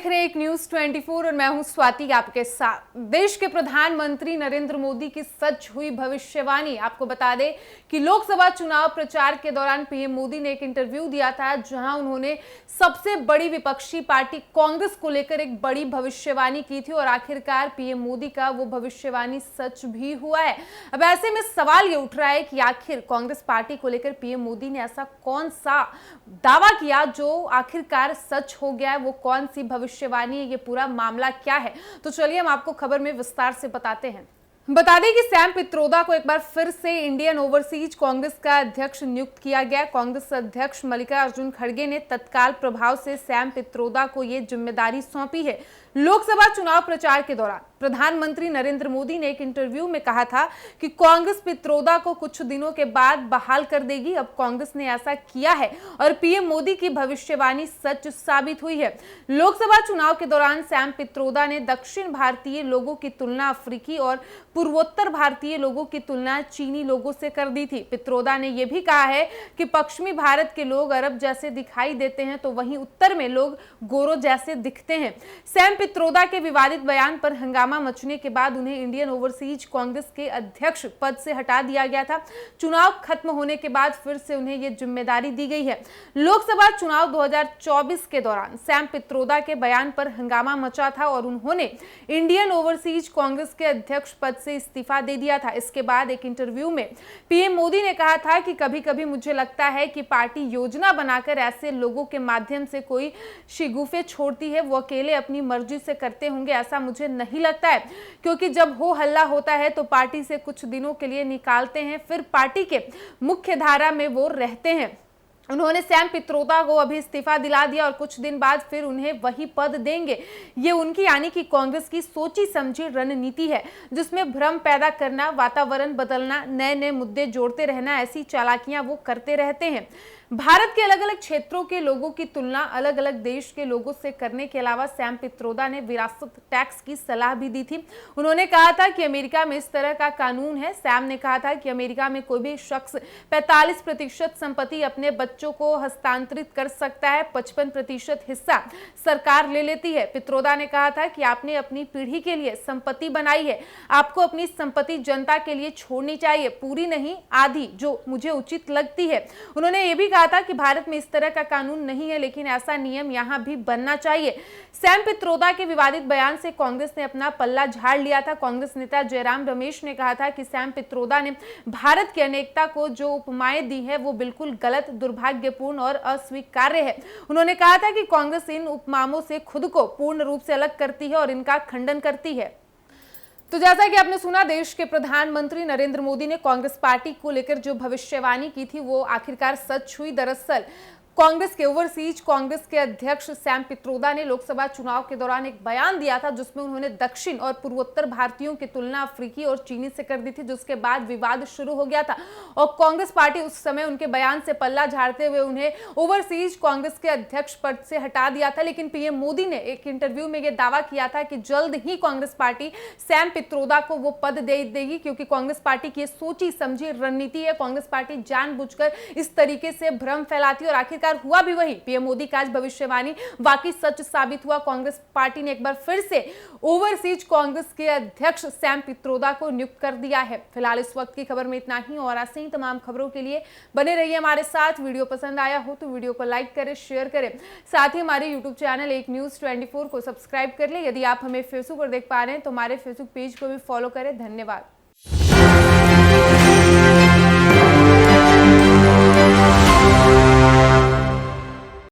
देख रहे हैं एक न्यूज 24 और मैं हूं स्वाति आपके साथ। देश के प्रधानमंत्री नरेंद्र मोदी की सच हुई भविष्यवाणी। आपको बता दें कि लोकसभा चुनाव प्रचार के दौरान पीएम मोदी ने एक इंटरव्यू दिया था, जहां उन्होंने सबसे बड़ी विपक्षी पार्टी कांग्रेस को लेकर एक बड़ी भविष्यवाणी की थी और आखिरकार पीएम मोदी का वो भविष्यवाणी सच भी हुआ है। अब ऐसे में सवाल ये उठ रहा है कि आखिर कांग्रेस पार्टी को लेकर पीएम मोदी ने ऐसा कौन सा दावा किया जो आखिरकार सच हो गया है, वो कौन सी भविष्यवाणी है, ये पूरा मामला क्या है। तो चलिए हम आपको खबर में विस्तार से बताते हैं। बता दें कि सैम पित्रोदा को एक बार फिर से इंडियन ओवरसीज कांग्रेस का अध्यक्ष नियुक्त किया गया। कांग्रेस अध्यक्ष मल्लिकार्जुन खड़गे ने तत्काल प्रभाव से सैम पित्रोदा को यह जिम्मेदारी सौंपी है। लोकसभा चुनाव प्रचार के दौरान प्रधानमंत्री नरेंद्र मोदी ने एक इंटरव्यू में कहा था कि कांग्रेस पित्रोदा को कुछ दिनों के बाद बहाल कर देगी। अब कांग्रेस ने ऐसा किया है और पीएम मोदी की भविष्यवाणी सच साबित हुई है। लोकसभा चुनाव के दौरान सैम पित्रोदा ने दक्षिण भारतीय लोगों की तुलना अफ्रीकी और पूर्वोत्तर भारतीय लोगों की तुलना चीनी लोगों से कर दी थी। पित्रोदा ने यह भी कहा है कि पश्चिमी भारत के लोग अरब जैसे दिखाई देते हैं, तो वहीं उत्तर में लोग गोरों जैसे दिखते हैं। सैम पित्रोदा के विवादित बयान पर हंगामा मचने के बाद उन्हें इंडियन ओवरसीज कांग्रेस के अध्यक्ष पद से हटा दिया गया था। चुनाव खत्म होने के बाद फिर से उन्हें यह जिम्मेदारी दी गई है। लोकसभा चुनाव 2024 के दौरान सैम पित्रोदा के बयान पर हंगामा मचा था और उन्होंने इंडियन ओवरसीज कांग्रेस के अध्यक्ष पद से इस्तीफा दे दिया था। इसके बाद एक इंटरव्यू में पीएम मोदी ने कहा था कि कभी कभी मुझे लगता है कि पार्टी योजना बनाकर ऐसे लोगों के माध्यम से कोई शिगुफे छोड़ती है, वो अकेले अपनी मर्जी से करते होंगे, ऐसा मुझे नहीं लगता है, क्योंकि जब हो हल्ला होता है तो पार्टी से कुछ दिनों के लिए निकालते हैं, फिर पार्टी के मुख्य धारा में वो रहते हैं। उन्होंने सैम पित्रोदा को अभी इस्तीफा दिला दिया और कुछ दिन बाद फिर उन्हें वही पद देंगे। ये उनकी यानी कि कांग्रेस की सोची समझी रणनीति है, जिसमें भ्रम पैदा करना, वातावरण बदलना, नए नए मुद्दे जोड़ते रहना, ऐसी चालाकियां वो करते रहते हैं। भारत के अलग अलग क्षेत्रों के लोगों की तुलना अलग अलग देश के लोगों से करने के अलावा सैम पित्रोदा ने विरासत टैक्स की सलाह भी दी थी। उन्होंने कहा था कि अमेरिका में इस तरह का कानून है। सैम ने कहा था कि अमेरिका में कोई भी शख्स 45% संपत्ति अपने बच्चों को हस्तांतरित कर सकता है, 55% हिस्सा सरकार ले लेती है। पित्रोदा ने कहा था कि आपने अपनी पीढ़ी के लिए संपत्ति बनाई है, आपको अपनी संपत्ति जनता के लिए छोड़नी चाहिए, पूरी नहीं आधी, जो मुझे उचित लगती है। उन्होंने ये भी कहा था कि भारत में इस तरह का कानून नहीं है, लेकिन ऐसा नियम यहां भी बनना चाहिए। सैम पित्रोदा के विवादित बयान से कांग्रेस ने अपना पल्ला झाड़ लिया था। कांग्रेस नेता जयराम रमेश ने कहा था कि सैम पित्रोदा ने भारत की अनेकता को जो उपमाएं दी है वो बिल्कुल गलत, दुर्भाग्यपूर्ण और अस्वीकार्य है। उन्होंने कहा था कि कांग्रेस इन उपमाओं से खुद को पूर्ण रूप से अलग करती है और इनका खंडन करती है। तो जैसा कि आपने सुना, देश के प्रधानमंत्री नरेंद्र मोदी ने कांग्रेस पार्टी को लेकर जो भविष्यवाणी की थी वो आखिरकार सच हुई। दरअसल कांग्रेस के ओवरसीज कांग्रेस के अध्यक्ष सैम पित्रोदा ने लोकसभा चुनाव के दौरान एक बयान दिया था, जिसमें उन्होंने दक्षिण और पूर्वोत्तर भारतीयों की तुलना अफ्रीकी और चीनी से कर दी थी, जिसके बाद विवाद शुरू हो गया था और कांग्रेस पार्टी उस समय उनके बयान से पल्ला झाड़ते हुए उन्हें ओवरसीज कांग्रेस के अध्यक्ष पद से हटा दिया था। लेकिन पीएम मोदी ने एक इंटरव्यू में यह दावा किया था कि जल्द ही कांग्रेस पार्टी सैम पित्रोदा को वो पद दे देगी, क्योंकि कांग्रेस पार्टी की सोची समझी रणनीति है। कांग्रेस पार्टी जानबूझकर इस तरीके से भ्रम फैलाती और आखिर हुआ भी वही। पीएम मोदी का आज भविष्यवाणी वाकई सच साबित हुआ। कांग्रेस पार्टी ने एक बार फिर से ओवरसीज कांग्रेस के अध्यक्ष सैम पित्रोदा को नियुक्त कर दिया है। फिलहाल इस वक्त की खबर में इतना ही और ऐसे ही तमाम खबरों के लिए बने रहिए हमारे साथ। वीडियो पसंद आया हो तो वीडियो को लाइक करें, शेयर करें, साथ ही हमारे यूट्यूब चैनल एक न्यूज 24 को सब्सक्राइब कर ले। यदि आप हमें फेसबुक पर देख पा रहे हैं तो हमारे फेसबुक पेज को भी फॉलो करें। धन्यवाद।